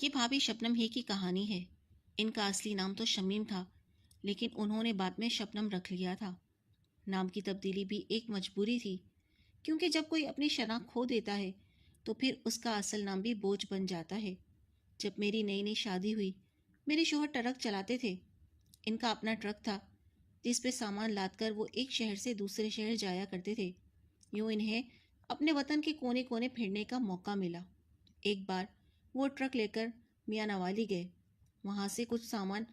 یہ بھابھی شبنم ہی کی کہانی ہے۔ ان کا اصلی نام تو شمیم تھا، لیکن انہوں نے بعد میں شبنم رکھ لیا تھا۔ نام کی تبدیلی بھی ایک مجبوری تھی، کیونکہ جب کوئی اپنی شناخت کھو دیتا ہے تو پھر اس کا اصل نام بھی بوجھ بن جاتا ہے۔ جب میری نئی نئی شادی ہوئی، میرے شوہر ٹرک چلاتے تھے۔ ان کا اپنا ٹرک تھا جس پہ سامان لاد کر وہ ایک شہر سے دوسرے شہر جایا کرتے تھے۔ یوں انہیں اپنے وطن کے کونے کونے پھرنے کا موقع ملا۔ ایک بار وہ ٹرک لے کر میاں نوالی گئے، وہاں سے کچھ سامان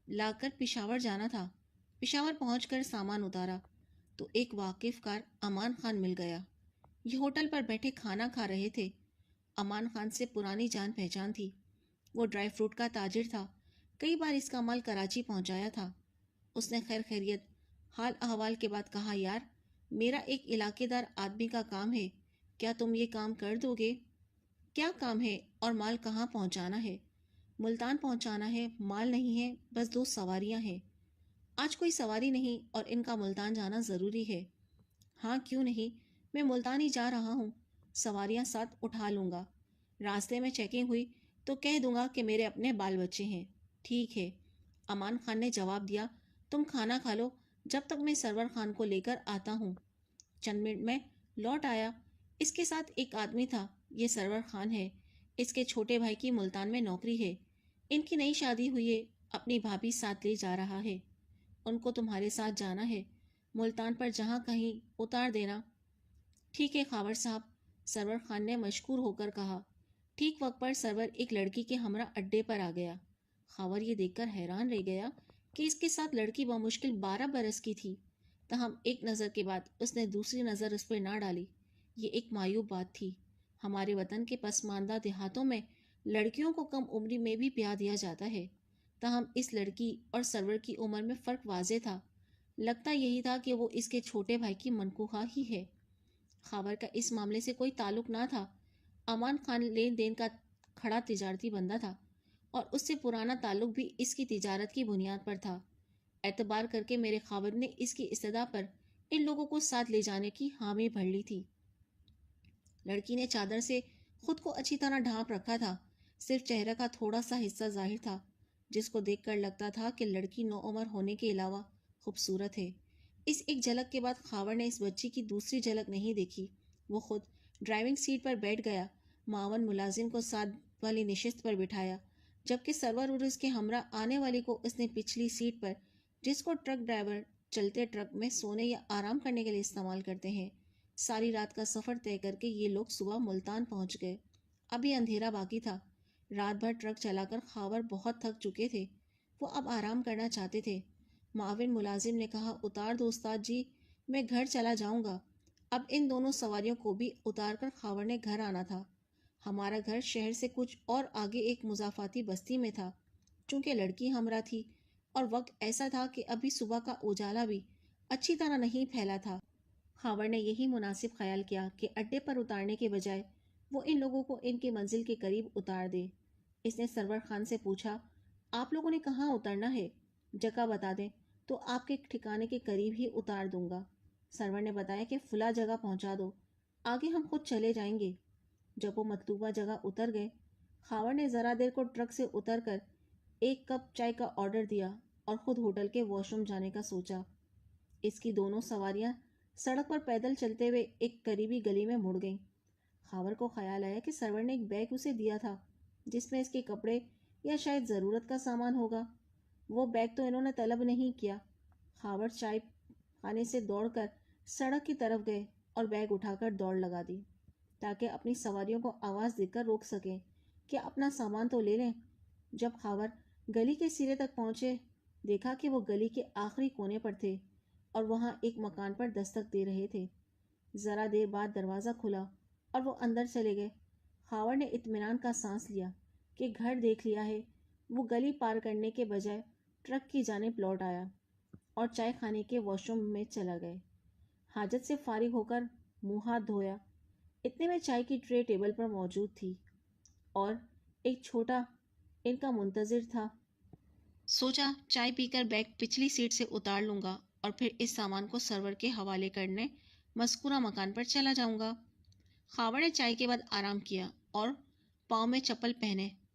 لا کر پشاور جانا تھا۔ پشاور پہنچ کر سامان اتارا تو ایک واقف کار امان خان مل گیا۔ یہ ہوٹل پر بیٹھے کھانا کھا رہے تھے۔ امان خان سے پرانی جان پہچان تھی۔ وہ ڈرائی فروٹ کا تاجر تھا، کئی بار اس کا مال کراچی پہنچایا تھا۔ اس نے خیر خیریت حال احوال کے بعد کہا، یار میرا ایک علاقے دار آدمی کا کام ہے، کیا تم یہ کام کر دو گے؟ کیا کام ہے اور مال کہاں پہنچانا ہے؟ ملتان پہنچانا ہے، مال نہیں ہے، بس 2 سواریاں ہیں۔ آج کوئی سواری نہیں اور ان کا ملتان جانا ضروری ہے۔ ہاں کیوں نہیں، میں ملتان ہی جا رہا ہوں، سواریاں ساتھ اٹھا لوں گا، راستے میں چیکنگ ہوئی تو کہہ دوں گا کہ میرے اپنے بال بچے ہیں۔ ٹھیک ہے، امان خان نے جواب دیا، تم کھانا کھا لو جب تک میں سرور خان کو لے کر آتا ہوں۔ چند منٹ میں لوٹ آیا۔ اس کے ساتھ ایک آدمی تھا، یہ سرور خان ہے، اس کے چھوٹے بھائی کی ملتان میں نوکری ہے، ان کی نئی شادی ہوئی ہے، اپنی بھابھی ساتھ لے جا رہا ہے، ان کو تمہارے ساتھ جانا ہے، ملتان پر جہاں کہیں اتار دینا۔ ٹھیک ہے خاور صاحب، سرور خان نے مشکور ہو کر کہا۔ ٹھیک وقت پر سرور ایک لڑکی کے ہمراہ اڈے پر آ گیا۔ خاور یہ دیکھ کر حیران رہ گیا کہ اس کے ساتھ لڑکی بمشکل 12 برس کی تھی، تاہم ایک نظر کے بعد اس نے دوسری نظر اس پر نہ ڈالی۔ یہ ایک معیوب بات تھی۔ ہمارے وطن کے پسماندہ دیہاتوں میں لڑکیوں کو کم عمری میں بھی بیاہ دیا جاتا ہے، تاہم اس لڑکی اور سرور کی عمر میں فرق واضح تھا۔ لگتا یہی تھا کہ وہ اس کے چھوٹے بھائی کی منکوہا ہی ہے۔ خاور کا اس معاملے سے کوئی تعلق نہ تھا۔ امان خان لین دین کا کھڑا تجارتی بندہ تھا اور اس سے پرانا تعلق بھی اس کی تجارت کی بنیاد پر تھا۔ اعتبار کر کے میرے خاور نے اس کی استدعا پر ان لوگوں کو ساتھ لے جانے کی حامی بھر لی تھی۔ لڑکی نے چادر سے خود کو اچھی طرح ڈھانپ رکھا تھا، صرف چہرے کا تھوڑا سا حصہ ظاہر تھا، جس کو دیکھ کر لگتا تھا کہ لڑکی نوعمر ہونے کے علاوہ خوبصورت ہے۔ اس ایک جھلک کے بعد خاور نے اس بچی کی دوسری جھلک نہیں دیکھی۔ وہ خود ڈرائیونگ سیٹ پر بیٹھ گیا، معاون ملازم کو ساتھ والی نشست پر بٹھایا، جبکہ سرور اور اس کے ہمراہ آنے والی کو اس نے پچھلی سیٹ پر، جس کو ٹرک ڈرائیور چلتے ٹرک میں سونے یا آرام کرنے کے لیے استعمال کرتے ہیں۔ ساری رات کا سفر طے کر کے یہ لوگ صبح ملتان پہنچ گئے۔ ابھی اندھیرا باقی تھا۔ رات بھر ٹرک چلا کر خاور بہت تھک چکے تھے، وہ اب آرام کرنا چاہتے تھے۔ معاون ملازم نے کہا، اتار دو استاد جی، میں گھر چلا جاؤں گا۔ اب ان دونوں سواریوں کو بھی اتار کر خاور نے گھر آنا تھا۔ ہمارا گھر شہر سے کچھ اور آگے ایک مضافاتی بستی میں تھا۔ چونکہ لڑکی ہمراہ تھی اور وقت ایسا تھا کہ ابھی صبح کا اجالا بھی اچھی طرح نہیں پھیلا تھا، خاور نے یہی مناسب خیال کیا کہ اڈے پر اتارنے کے بجائے وہ ان لوگوں کو ان کی منزل کے قریب اتار دے۔ اس نے سرور خان سے پوچھا، آپ لوگوں نے کہاں اترنا ہے؟ جگہ بتا دیں تو آپ کے ٹھکانے کے قریب ہی اتار دوں گا۔ سرور نے بتایا کہ فلاں جگہ پہنچا دو، آگے ہم خود چلے جائیں گے۔ جب وہ مطلوبہ جگہ اتر گئے، خاور نے ذرا دیر کو ٹرک سے اتر کر 1 کپ چائے کا آرڈر دیا اور خود ہوٹل کے واش روم جانے کا سوچا۔ اس کی دونوں سواریاں سڑک پر پیدل چلتے ہوئے ایک قریبی گلی میں مڑ گئیں۔ خاور کو خیال آیا کہ سرور نے ایک بیگ اسے دیا تھا جس میں اس کے کپڑے یا شاید ضرورت کا سامان ہوگا۔ وہ بیگ تو انہوں نے طلب نہیں کیا۔ خاور چائے خانے سے دوڑ کر سڑک کی طرف گئے اور بیگ اٹھا کر دوڑ لگا دی تاکہ اپنی سواریوں کو آواز دے کر روک سکیں کہ اپنا سامان تو لے لیں۔ جب خاور گلی کے سرے تک پہنچے، دیکھا کہ وہ گلی کے آخری کونے پر تھے اور وہاں ایک مکان پر دستک دے رہے تھے۔ ذرا دیر بعد دروازہ کھلا اور وہ اندر چلے گئے۔ خاور نے اطمینان کا سانس لیا کہ گھر دیکھ لیا ہے۔ وہ گلی پار کرنے کے بجائے ٹرک کی جانب لوٹ آیا اور چائے خانے کے واش روم میں چلا گئے۔ حاجت سے فارغ ہو کر منہ ہاتھ دھویا۔ اتنے میں چائے کی ٹرے ٹیبل پر موجود تھی اور ایک چھوٹا ان کا منتظر تھا۔ سوچا چائے پی کر بیگ پچھلی سیٹ سے اتار لوں گا اور پھر اس سامان کو سرور کے حوالے کرنے مذکورہ مکان پر چلا جاؤں گا۔ خاور نے چائے کے بعد آرام کیا اور پاؤں میں چپل پہنے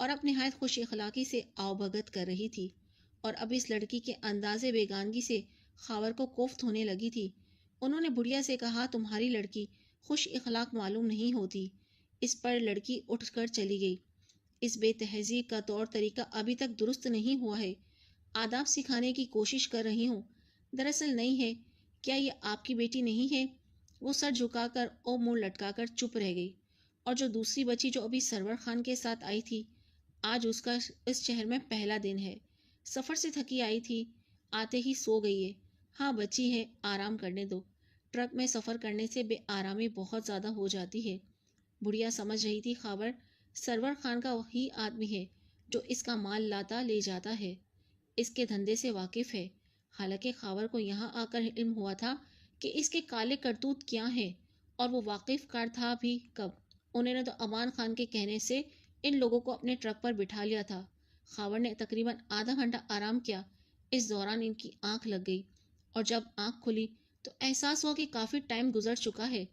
اور اب نہایت خوش اخلاقی سے آؤ بھگت کر رہی تھی، اور اب اس لڑکی کے انداز بیگانگی سے خاور کو کوفت ہونے لگی تھی۔ انہوں نے بڑھیا سے کہا، تمہاری لڑکی خوش اخلاق معلوم نہیں ہوتی۔ اس پر لڑکی اٹھ کر چلی گئی۔ اس بے تہذیب کا طور طریقہ ابھی تک درست نہیں ہوا ہے۔ آداب سکھانے کی کوشش کر رہی ہوں، دراصل نہیں ہے۔ کیا یہ آپ کی بیٹی نہیں ہے؟ وہ سر جھکا کر اور منہ لٹکا کر چپ رہ گئی۔ اور جو دوسری بچی جو ابھی سرور خان کے ساتھ آئی تھی، آج اس کا اس شہر میں پہلا دن ہے، سفر سے تھکی آئی تھی، آتے ہی سو گئی ہے۔ ہاں بچی ہے، آرام کرنے دو، ٹرک میں سفر کرنے سے بے آرامی بہت زیادہ ہو جاتی ہے۔ بڑھیا سمجھ رہی تھی خاور سرور خان کا وہی آدمی ہے جو اس کا مال لاتا لے جاتا ہے، اس کے دھندے سے واقف ہے۔ حالانکہ خاور کو یہاں آ کر علم ہوا تھا کہ اس کے کالے کرتوت کیا ہیں، اور وہ واقف کار تھا بھی کب؟ انہوں نے تو امان خان کے کہنے سے ان لوگوں کو اپنے ٹرک پر بٹھا لیا تھا۔ خاور نے تقریباً آدھا گھنٹہ آرام کیا۔ اس دوران ان کی آنکھ لگ گئی، اور جب آنکھ کھلی تو احساس ہوا کہ کافی ٹائم گزر چکا ہے۔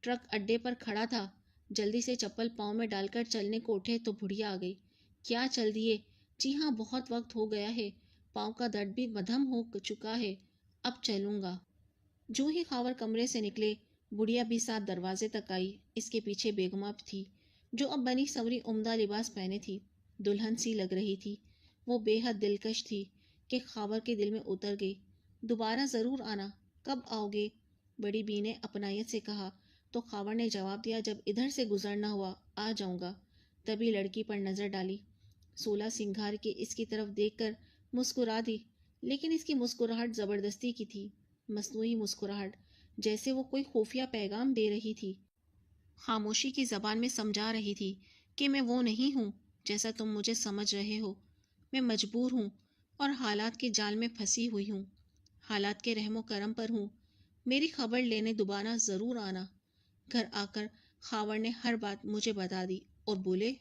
ٹرک اڈے پر کھڑا تھا۔ جلدی سے چپل پاؤں میں ڈال کر چلنے کو اٹھے تو بڑھیا آ گئی۔ کیا چل دیے؟ جی ہاں، بہت وقت ہو گیا ہے، پاؤں کا درد بھی مدھم ہو چکا ہے، اب چلوں گا۔ جو ہی خاور کمرے سے نکلے، بڑھیا بھی ساتھ دروازے تک آئی۔ اس کے پیچھے بیگمہ تھی، جو اب بنی سوری عمدہ لباس پہنے تھی، دلہن سی لگ رہی تھی۔ وہ بے حد دلکش تھی کہ خاور کے دل میں اتر گئی۔ دوبارہ ضرور آنا، کب آؤ گے؟ بڑی بی نے اپنائیت سے کہا تو خاور نے جواب دیا، جب ادھر سے گزرنا ہوا آ جاؤں گا۔ تبھی لڑکی پر نظر ڈالی، 16 سنگھار کے اس کی طرف دیکھ کر مسکرا دی، لیکن اس کی مسکراہٹ زبردستی کی تھی، مصنوعی مسکراہٹ، جیسے وہ کوئی خفیہ پیغام دے رہی تھی۔ خاموشی کی زبان میں سمجھا رہی تھی کہ میں وہ نہیں ہوں جیسا تم مجھے سمجھ رہے ہو۔ میں مجبور ہوں اور حالات کے جال میں پھنسی ہوئی ہوں، حالات کے رحم و کرم پر ہوں۔ میری خبر لینے دوبارہ ضرور آنا۔ گھر آ کر خاور نے ہر بات مجھے بتا دی اور بولے،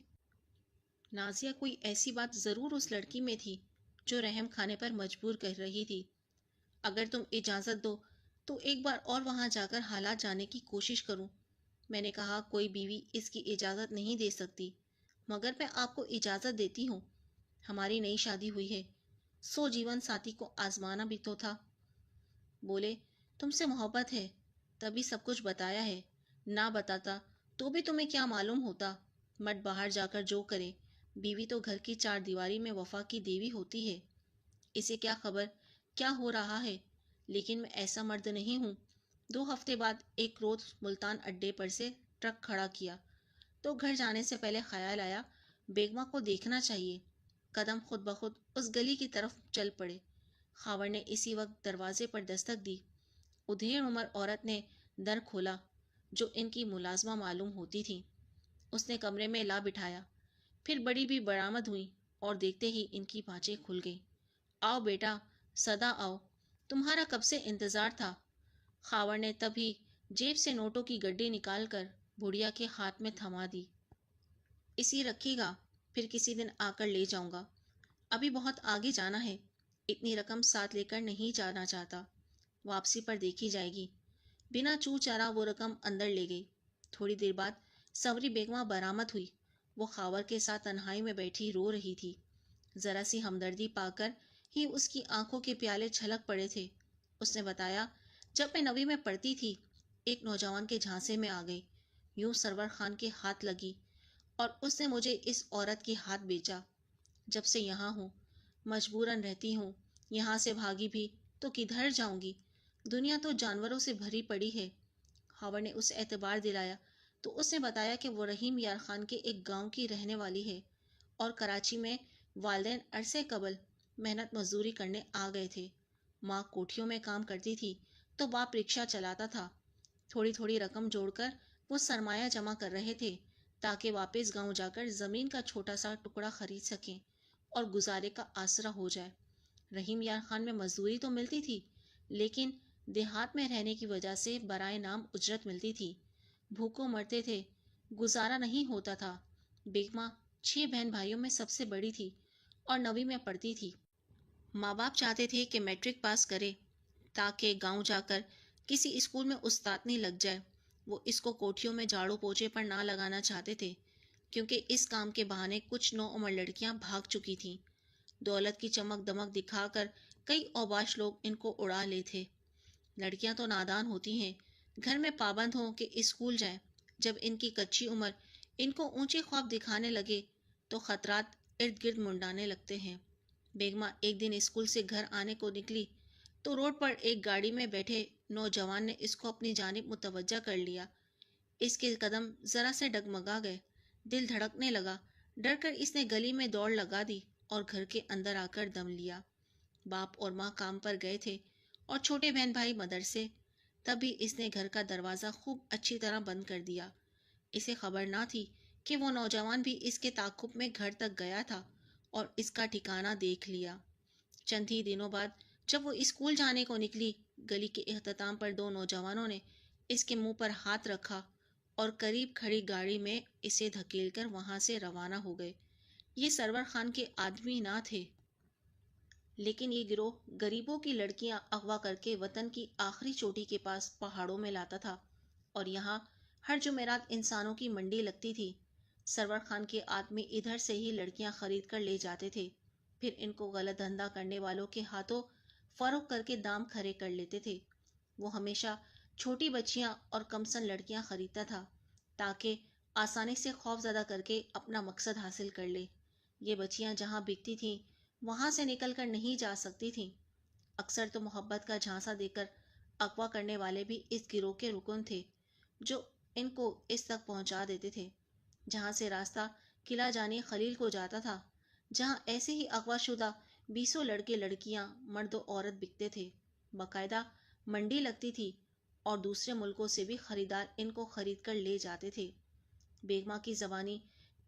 نازیہ کوئی ایسی بات ضرور اس لڑکی میں تھی جو رحم کھانے پر مجبور کر رہی تھی۔ اگر تم اجازت دو تو ایک بار اور وہاں جا کر حالات جاننے کی کوشش کروں۔ میں نے کہا، کوئی بیوی اس کی اجازت نہیں دے سکتی، مگر میں آپ کو اجازت دیتی ہوں۔ ہماری نئی شادی ہوئی ہے، سو جیون ساتھی کو آزمانا بھی تو تھا۔ بولے، تم سے محبت ہے تبھی سب کچھ بتایا ہے، نہ بتاتا تو بھی تمہیں کیا معلوم ہوتا؟ مرد باہر جا کر جو کرے، بیوی تو گھر کی چار دیواری میں وفا کی دیوی ہوتی ہے۔ اسے کیا خبر کیا ہو رہا ہے؟ لیکن میں ایسا مرد نہیں ہوں۔ 2 ہفتے بعد ایک روز ملتان اڈے پر سے ٹرک کھڑا کیا تو گھر جانے سے پہلے خیال آیا بیگمہ کو دیکھنا چاہیے۔ قدم خود بخود اس گلی کی طرف چل پڑے۔ خاور نے اسی وقت دروازے پر دستک دی۔ ادھیڑ عمر عورت نے در کھولا، جو ان کی ملازمہ معلوم ہوتی تھی۔ اس نے کمرے میں لا بٹھایا۔ پھر بڑی بھی برآمد ہوئی اور دیکھتے ہی ان کی بانچیں کھل گئی۔ آؤ بیٹا، سدا آؤ، تمہارا کب سے انتظار تھا۔ خاور نے تبھی جیب سے نوٹوں کی گڈی نکال کر بڑھیا کے ہاتھ میں تھما دی۔ اسی رکھیے گا، پھر کسی دن آ کر لے جاؤں گا، ابھی بہت آگے جانا ہے، اتنی رقم ساتھ لے کر نہیں جانا چاہتا، واپسی پر دیکھی جائے گی۔ بنا چو چرا وہ رقم اندر لے گئی۔ تھوڑی دیر بعد سوری بیگمہ برآمد ہوئی۔ وہ خاور کے ساتھ تنہائی میں بیٹھی رو رہی تھی۔ ذرا سی ہمدردی پا کر ہی اس کی آنکھوں کے پیالے چھلک پڑے تھے۔ اس نے بتایا، جب میں 9ویں میں پڑھتی تھی، ایک نوجوان کے جھانسے میں آ گئی، یوں سرور خان کے ہاتھ لگی اور اس نے مجھے اس عورت کے ہاتھ بیچا۔ جب سے یہاں ہوں، مجبوراً رہتی ہوں، یہاں سے بھاگی بھی تو کدھر جاؤں گی؟ دنیا تو جانوروں سے بھری پڑی ہے۔ خاور نے اسے اعتبار دلایا تو اس نے بتایا کہ وہ رحیم یار خان کے ایک گاؤں کی رہنے والی ہے اور کراچی میں والدین عرصے قبل محنت مزدوری کرنے آ گئے تھے۔ ماں کوٹھیوں میں کام کرتی تھی تو باپ رکشہ چلاتا تھا۔ تھوڑی تھوڑی رقم جوڑ کر وہ سرمایہ جمع کر رہے تھے تاکہ واپس گاؤں جا کر زمین کا چھوٹا سا ٹکڑا خرید سکیں اور گزارے کا آسرا ہو جائے۔ رحیم یار خان میں مزدوری تو ملتی تھی، لیکن دیہات میں رہنے کی وجہ سے برائے نام اجرت ملتی تھی۔ بھوکوں مرتے تھے، گزارا نہیں ہوتا تھا۔ بیگمہ 6 بہن بھائیوں میں سب سے بڑی تھی اور 9ویں میں پڑھتی تھی۔ ماں باپ چاہتے تھے کہ میٹرک پاس کرے تاکہ گاؤں جا کر کسی اسکول میں استادنی لگ جائے۔ وہ اس کو کوٹھیوں میں جھاڑو پوچھے پر نہ لگانا چاہتے تھے، کیونکہ اس کام کے بہانے کچھ نو عمر لڑکیاں بھاگ چکی تھیں۔ دولت کی چمک دمک دکھا کر کئی اوباش لوگ ان کو اڑا لے تھے۔ لڑکیاں تو نادان ہوتی ہیں، گھر میں پابند ہوں کہ اسکول جائیں، جب ان کی کچی عمر ان کو اونچے خواب دکھانے لگے تو خطرات ارد گرد منڈانے لگتے ہیں۔ بیگمہ ایک دن اسکول سے گھر آنے کو نکلی تو روڈ پر ایک گاڑی میں بیٹھے نوجوان نے اس کو اپنی جانب متوجہ کر لیا۔ اس کے قدم ذرا سے ڈگمگا گئے، دل دھڑکنے لگا، ڈر کر اس نے گلی میں دوڑ لگا دی اور گھر کے اندر آ کر دم لیا۔ باپ اور ماں کام پر گئے تھے اور چھوٹے بہن بھائی مدرسے، تب بھی اس نے گھر کا دروازہ خوب اچھی طرح بند کر دیا۔ اسے خبر نہ تھی کہ وہ نوجوان بھی اس کے تعاقب میں گھر تک گیا تھا اور اس کا ٹھکانہ دیکھ لیا۔ چند ہی دنوں بعد جب وہ اسکول جانے کو نکلی، گلی کے اختتام پر دو نوجوانوں نے اس کے منہ پر ہاتھ رکھا اور قریب کھڑی گاڑی میں اسے دھکیل کر وہاں سے روانہ ہو گئے۔ یہ سرور خان کے آدمی نہ تھے، لیکن یہ گروہ غریبوں کی لڑکیاں اغوا کر کے وطن کی آخری چوٹی کے پاس پہاڑوں میں لاتا تھا، اور یہاں ہر جمعرات انسانوں کی منڈی لگتی تھی۔ سرور خان کے آدمی ادھر سے ہی لڑکیاں خرید کر لے جاتے تھے، پھر ان کو غلط دھندا کرنے والوں کے ہاتھوں فروخت کر کے دام کھڑے کر لیتے تھے۔ وہ ہمیشہ چھوٹی بچیاں اور کمسن لڑکیاں خریدتا تھا تاکہ آسانی سے خوف زدہ کر کے اپنا مقصد حاصل کر لے۔ یہ بچیاں جہاں بکتی تھیں وہاں سے نکل کر نہیں جا سکتی تھیں۔ اکثر تو محبت کا جھانسا دے کر اغوا کرنے والے بھی اس گروہ کے رکن تھے، جو ان کو اس تک پہنچا دیتے تھے جہاں سے راستہ قلعہ جانی خلیل کو جاتا تھا، جہاں ایسے ہی اغوا شدہ 20 لڑکے لڑکیاں مرد و عورت بکتے تھے۔ باقاعدہ منڈی لگتی تھی اور دوسرے ملکوں سے بھی خریدار ان کو خرید کر لے جاتے تھے۔ بیگمہ کی زبانی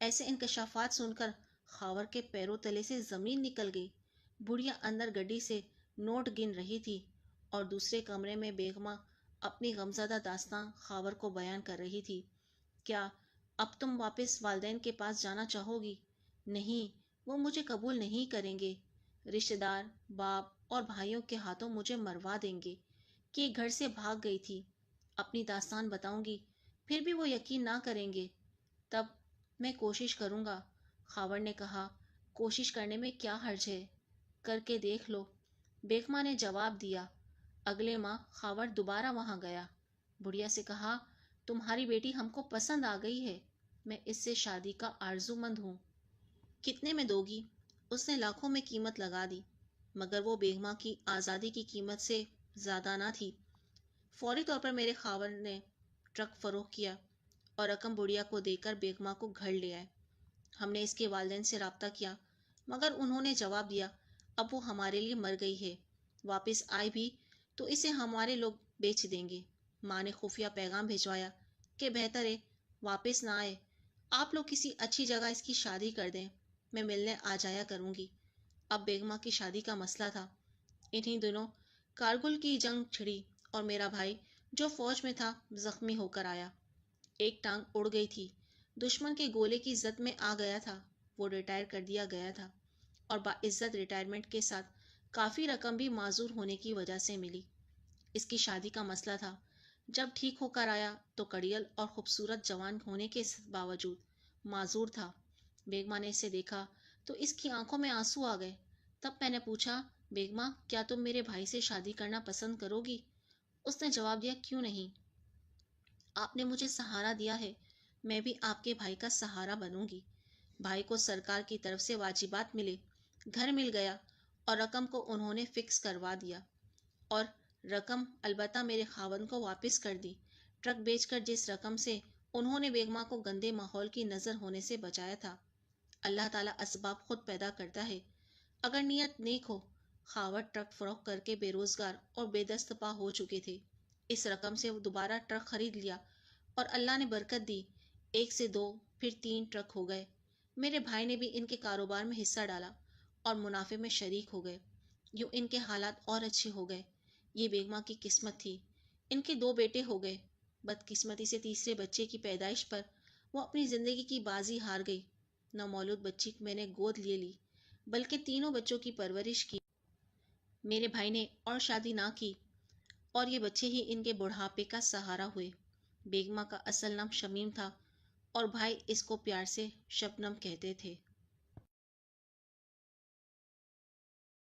ایسے انکشافات سن کر خاور کے پیروں تلے سے زمین نکل گئی۔ بڑھیا اندر گڈی سے نوٹ گن رہی تھی اور دوسرے کمرے میں بیگمہ اپنی غمزدہ داستان خاور کو بیان کر رہی تھی۔ کیا اب تم واپس والدین کے پاس جانا چاہو گی؟ نہیں، وہ مجھے قبول نہیں کریں گے۔ رشتہ دار، باپ اور بھائیوں کے ہاتھوں مجھے مروا دیں گے کہ گھر سے بھاگ گئی تھی۔ اپنی داستان بتاؤں گی، پھر بھی وہ یقین نہ کریں گے۔ تب میں کوشش کروں گا، خاور نے کہا۔ کوشش کرنے میں کیا حرج ہے، کر کے دیکھ لو، بیگمہ نے جواب دیا۔ اگلے ماہ خاور دوبارہ وہاں گیا۔ بڑھیا سے کہا، تمہاری بیٹی ہم کو پسند آ گئی ہے، میں اس سے شادی کا آرزو مند ہوں۔ کتنے میں دو گی؟ اس نے لاکھوں میں قیمت لگا دی، مگر وہ بیگمہ کی آزادی کی قیمت سے زیادہ نہ تھی۔ فوری طور پر میرے خاور نے ٹرک فروخت کیا اور رقم بڑھیا کو دے کر بیگمہ کو گھر لے آئے۔ ہم نے اس کے والدین سے رابطہ کیا، مگر انہوں نے جواب دیا، اب وہ ہمارے لیے مر گئی ہے، واپس آئے بھی تو اسے ہمارے لوگ بیچ دیں گے۔ ماں نے خفیہ پیغام بھیجوایا کہ بہتر ہے واپس نہ آئے، آپ لوگ کسی اچھی جگہ اس کی شادی کر دیں، میں ملنے آ جایا کروں گی۔ اب بیگمہ کی شادی کا مسئلہ تھا۔ انہی دنوں کارگل کی جنگ چھڑی اور میرا بھائی جو فوج میں تھا زخمی ہو کر آیا۔ ایک ٹانگ اڑ گئی تھی، دشمن کے گولے کی زد میں آ گیا تھا، وہ ریٹائر کر دیا گیا تھا اور باعزت ریٹائرمنٹ کے ساتھ کافی رقم بھی معذور ہونے کی وجہ سے ملی۔ اس کی شادی کا مسئلہ تھا۔ جب ٹھیک ہو کر آیا تو کڑیل اور خوبصورت جوان ہونے کے باوجود معذور تھا۔ بیگمہ نے اسے دیکھا تو اس کی آنکھوں میں آنسو آ گئے۔ تب میں نے پوچھا، بیگمہ کیا تم میرے بھائی سے شادی کرنا پسند کرو گی؟ اس نے جواب دیا، کیوں نہیں؟ آپ نے مجھے سہارا دیا ہے، میں بھی آپ کے بھائی کا سہارا بنوں گی۔ بھائی کو سرکار کی طرف سے واجبات ملے، گھر مل گیا اور رقم کو انہوں نے فکس کروا دیا، اور رقم البتہ میرے خاوند کو واپس کر دی، ٹرک بیچ کر جس رقم سے انہوں نے بیگمہ کو گندے ماحول کی نظر ہونے سے بچایا تھا۔ اللہ تعالیٰ اسباب خود پیدا کرتا ہے، اگر نیت نیک ہو۔ خاور ٹرک فروخت کر کے بے روزگار اور بے دست پا ہو چکے تھے۔ اس رقم سے وہ دوبارہ ٹرک خرید لیا اور اللہ نے برکت دی، 1 سے 2 پھر 3 ٹرک ہو گئے۔ میرے بھائی نے بھی ان کے کاروبار میں حصہ ڈالا اور منافع میں شریک ہو گئے، یوں ان کے حالات اور اچھے ہو گئے۔ یہ بیگمہ کی قسمت تھی، ان کے 2 بیٹے ہو گئے۔ بدقسمتی سے تیسرے بچے کی پیدائش پر وہ اپنی زندگی کی بازی ہار گئی۔ نومولود بچی میں نے گود لے لی، بلکہ تینوں بچوں کی پرورش کی۔ میرے بھائی نے اور شادی نہ کی اور یہ بچے ہی ان کے بڑھاپے کا سہارا ہوئے۔ بیگمہ کا اصل نام شمیم تھا اور بھائی اس کو پیار سے شبنم کہتے تھے۔